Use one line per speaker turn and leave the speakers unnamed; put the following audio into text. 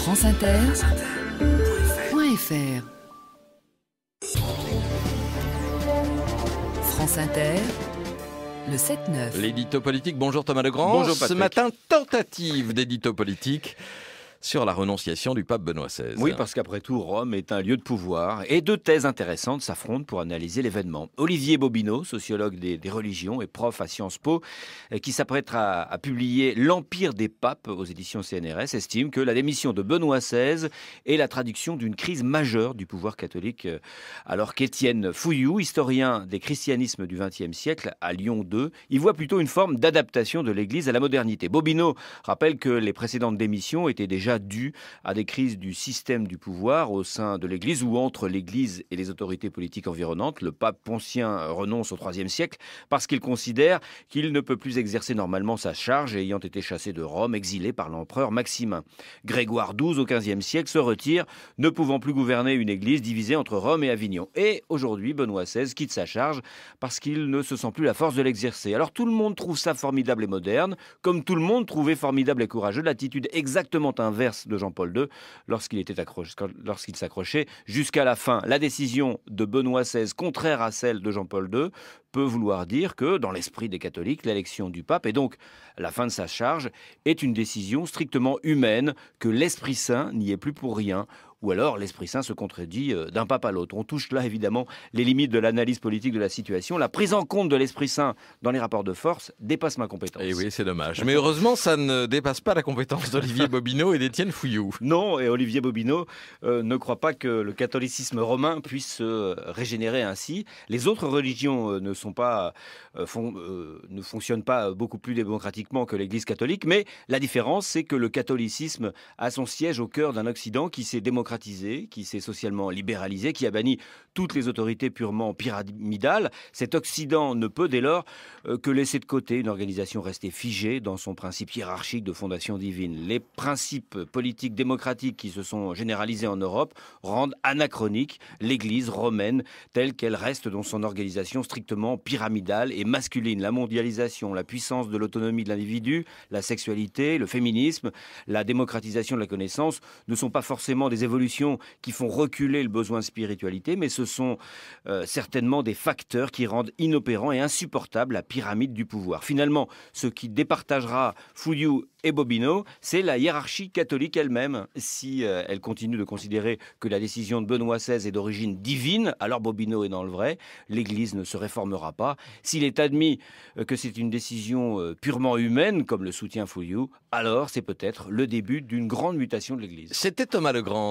franceinter.fr. France Inter, le 7-9.
L'édito politique, bonjour Thomas Legrand.
Bonjour Patrick.
Ce matin, tentative d'édito politique sur la renonciation du pape Benoît XVI.
Oui, parce qu'après tout, Rome est un lieu de pouvoir et deux thèses intéressantes s'affrontent pour analyser l'événement. Olivier Bobineau, sociologue des religions et prof à Sciences Po, qui s'apprêtera à publier L'Empire des papes aux éditions CNRS, estime que la démission de Benoît XVI est la traduction d'une crise majeure du pouvoir catholique, alors qu'Étienne Fouilloux, historien des christianismes du XXe siècle à Lyon 2, y voit plutôt une forme d'adaptation de l'Église à la modernité. Bobineau rappelle que les précédentes démissions étaient déjà dû à des crises du système du pouvoir au sein de l'Église ou entre l'Église et les autorités politiques environnantes. Le pape Poncien renonce au IIIe siècle parce qu'il considère qu'il ne peut plus exercer normalement sa charge ayant été chassé de Rome, exilé par l'empereur Maximin. Grégoire XII au XVe siècle se retire, ne pouvant plus gouverner une Église divisée entre Rome et Avignon. Et aujourd'hui, Benoît XVI quitte sa charge parce qu'il ne se sent plus la force de l'exercer. Alors tout le monde trouve ça formidable et moderne, comme tout le monde trouvait formidable et courageux l'attitude exactement inverse de Jean-Paul II lorsqu'il s'accrochait jusqu'à la fin. La décision de Benoît XVI, contraire à celle de Jean-Paul II, peut vouloir dire que, dans l'esprit des catholiques, l'élection du pape et donc la fin de sa charge est une décision strictement humaine, que l'Esprit Saint n'y est plus pour rien, ou alors l'Esprit Saint se contredit d'un pape à l'autre. On touche là évidemment les limites de l'analyse politique de la situation. La prise en compte de l'Esprit Saint dans les rapports de force dépasse ma compétence.
Et oui, c'est dommage. Mais heureusement, ça ne dépasse pas la compétence d'Olivier Bobineau et d'Étienne Fouilloux.
Non, et Olivier Bobineau ne croit pas que le catholicisme romain puisse se régénérer ainsi. Les autres religions ne fonctionnent pas beaucoup plus démocratiquement que l'Église catholique, mais la différence, c'est que le catholicisme a son siège au cœur d'un Occident qui s'est démocratisé, qui s'est socialement libéralisé, qui a banni toutes les autorités purement pyramidales. Cet Occident ne peut dès lors que laisser de côté une organisation restée figée dans son principe hiérarchique de fondation divine. Les principes politiques démocratiques qui se sont généralisés en Europe rendent anachronique l'Église romaine telle qu'elle reste dans son organisation strictement pyramidale et masculine. La mondialisation, la puissance de l'autonomie de l'individu, la sexualité, le féminisme, la démocratisation de la connaissance ne sont pas forcément des évolutions qui font reculer le besoin de spiritualité, mais ce sont certainement des facteurs qui rendent inopérant et insupportable la pyramide du pouvoir. Finalement, ce qui départagera Fouilloux et Bobineau, c'est la hiérarchie catholique elle-même. Si elle continue de considérer que la décision de Benoît XVI est d'origine divine, alors Bobineau est dans le vrai. L'Église ne se réformera pas. S'il est admis que c'est une décision purement humaine, comme le soutient Fouilloux, alors c'est peut-être le début d'une grande mutation de l'Église.
C'était Thomas Legrand.